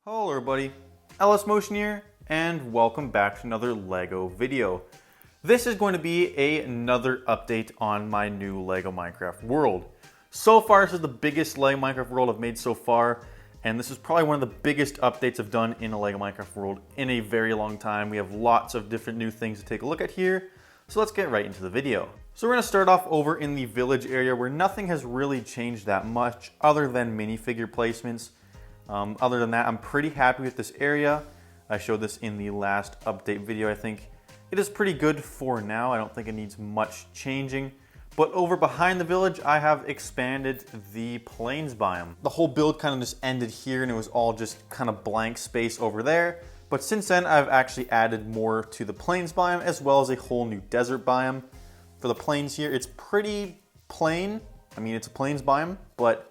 Hello everybody, LS Motion here, and welcome back to another LEGO video. This is going to be another update on my new LEGO Minecraft world. So far, this is the biggest LEGO Minecraft world I've made so far, and this is probably one of the biggest updates I've done in a LEGO Minecraft world in a very long time. We have lots of different new things to take a look at here, so let's get right into the video. So we're going to start off over in the village area where nothing has really changed that much other than minifigure placements. Other than that, I'm pretty happy with this area. I showed this in the last update video. I think it is pretty good for now. I don't think it needs much changing. But over behind the village, I have expanded the plains biome. The whole build kind of just ended here and it was all just kind of blank space over there. But since then, I've actually added more to the plains biome as well as a whole new desert biome. For the plains here, it's pretty plain. I mean, it's a plains biome, but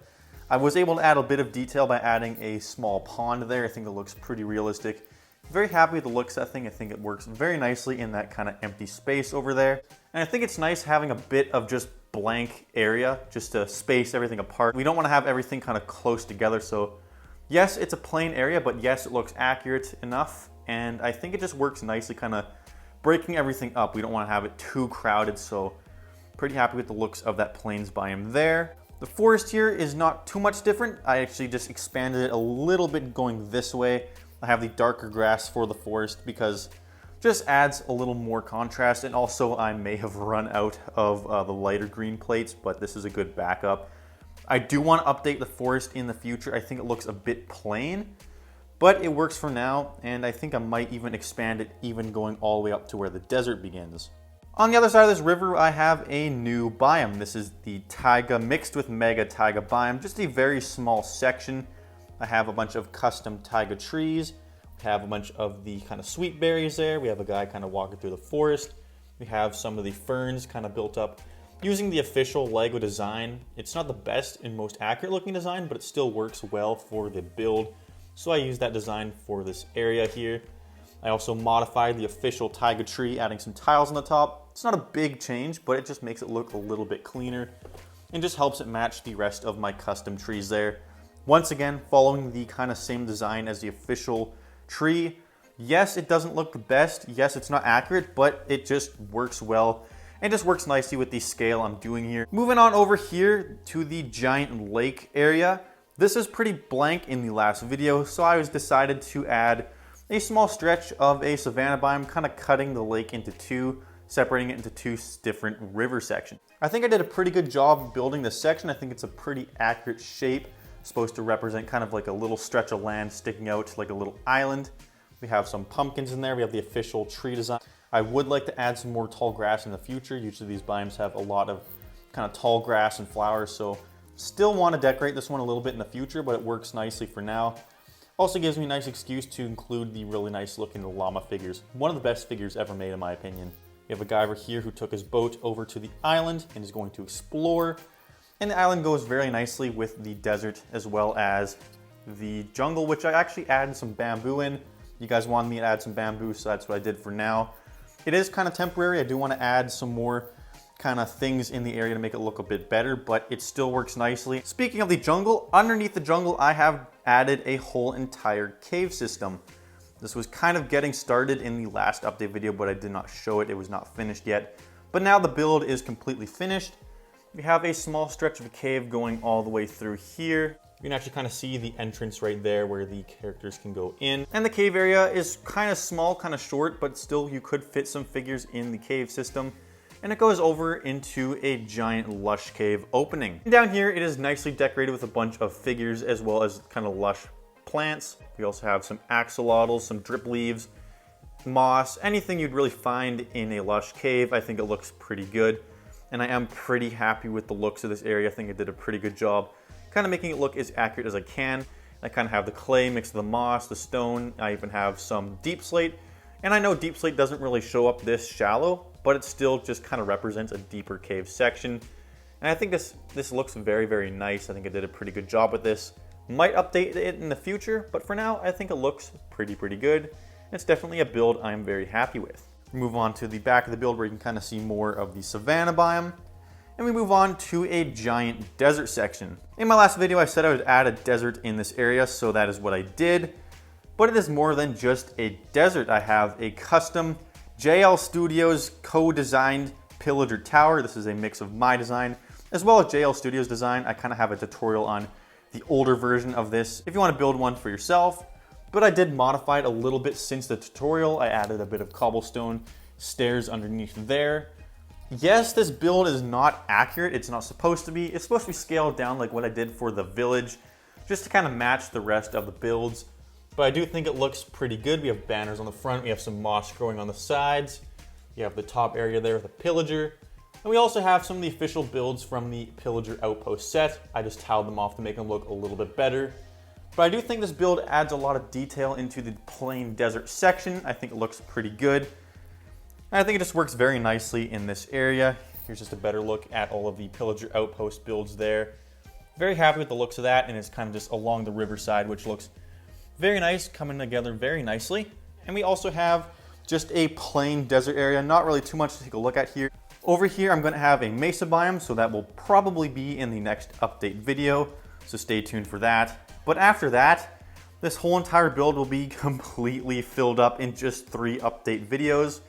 I was able to add a bit of detail by adding a small pond there. I think it looks pretty realistic. Very happy with the looks of that thing. I think it works very nicely in that kind of empty space over there. And I think it's nice having a bit of just blank area just to space everything apart. We don't want to have everything kind of close together. So yes, it's a plain area, but yes, it looks accurate enough. And I think it just works nicely, kind of breaking everything up. We don't want to have it too crowded. So pretty happy with the looks of that plains biome there. The forest here is not too much different. I actually just expanded it a little bit going this way. I have the darker grass for the forest because it just adds a little more contrast, and also I may have run out of the lighter green plates, but this is a good backup. I do want to update the forest in the future. I think it looks a bit plain, but it works for now, and I think I might even expand it even going all the way up to where the desert begins. On the other side of this river, I have a new biome. This is the taiga mixed with mega taiga biome, just a very small section. I have a bunch of custom taiga trees. We have a bunch of the kind of sweet berries there. We have a guy kind of walking through the forest. We have some of the ferns kind of built up using the official LEGO design. It's not the best and most accurate looking design, but it still works well for the build. So I use that design for this area here. I also modified the official taiga tree, adding some tiles on the top. It's not a big change, but it just makes it look a little bit cleaner and just helps it match the rest of my custom trees there. Once again, following the kind of same design as the official tree. Yes, it doesn't look the best. Yes, it's not accurate, but it just works well and just works nicely with the scale I'm doing here. Moving on over here to the giant lake area. This is pretty blank in the last video, so I decided to add a small stretch of a savanna biome, kind of cutting the lake into two, separating it into two different river sections. I think I did a pretty good job building this section. I think it's a pretty accurate shape. It's supposed to represent kind of like a little stretch of land sticking out like a little island. We have some pumpkins in there. We have the official tree design. I would like to add some more tall grass in the future. Usually these biomes have a lot of kind of tall grass and flowers, so still want to decorate this one a little bit in the future, but it works nicely for now. Also gives me a nice excuse to include the really nice looking llama figures. One of the best figures ever made in my opinion. We have a guy over here who took his boat over to the island and is going to explore. And the island goes very nicely with the desert as well as the jungle, which I actually added some bamboo in. You guys wanted me to add some bamboo, so that's what I did for now. It is kind of temporary. I do want to add some more kind of things in the area to make it look a bit better, but it still works nicely. Speaking of the jungle, underneath the jungle, I have added a whole entire cave system. This was kind of getting started in the last update video, but I did not show it. It was not finished yet. But now the build is completely finished. We have a small stretch of a cave going all the way through here. You can actually kind of see the entrance right there where the characters can go in. And the cave area is kind of small, kind of short, but still you could fit some figures in the cave system. And it goes over into a giant lush cave opening. And down here, it is nicely decorated with a bunch of figures as well as kind of lush plants. We also have some axolotls, some drip leaves, moss, anything you'd really find in a lush cave. I think it looks pretty good. And I am pretty happy with the looks of this area. I think I did a pretty good job kind of making it look as accurate as I can. I kind of have the clay mixed with the moss, the stone. I even have some deep slate. And I know deep slate doesn't really show up this shallow, but it still just kind of represents a deeper cave section. And I think this looks very, very nice. I think I did a pretty good job with this. Might update it in the future, but for now, I think it looks pretty good. It's definitely a build I'm very happy with. Move on to the back of the build where you can kind of see more of the savanna biome. And we move on to a giant desert section. In my last video, I said I would add a desert in this area, so that is what I did. but it is more than just a desert. I have a custom JL Studios co-designed Pillager Tower. This is a mix of my design as well as JL Studios design. I kind of have a tutorial on the older version of this if you want to build one for yourself, but I did modify it a little bit since the tutorial. I added a bit of cobblestone stairs underneath there. Yes, this build is not accurate. It's not supposed to be. It's supposed to be scaled down like what I did for the village, just to kind of match the rest of the builds. But I do think it looks pretty good. We have banners on the front. We have some moss growing on the sides. You have the top area there with a pillager. And we also have some of the official builds from the Pillager Outpost set. I just tiled them off to make them look a little bit better. But I do think this build adds a lot of detail into the plain desert section. I think it looks pretty good. And I think it just works very nicely in this area. Here's just a better look at all of the Pillager Outpost builds there. Very happy with the looks of that, and it's kind of just along the riverside, which looks very nice, coming together very nicely. And we also have just a plain desert area, not really too much to take a look at here. Over here, I'm going to have a mesa biome, so that will probably be in the next update video, so stay tuned for that. But after that, this whole entire build will be completely filled up in just 3 update videos.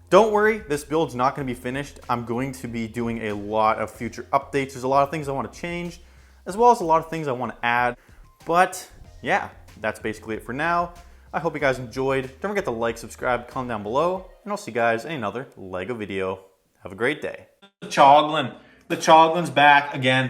Don't worry, this build's not going to be finished. I'm going to be doing a lot of future updates. There's a lot of things I want to change, as well as a lot of things I want to add. But yeah, that's basically it for now. I hope you guys enjoyed. Don't forget to like, subscribe, comment down below, and I'll see you guys in another LEGO video. Have a great day. The Choglin's back again.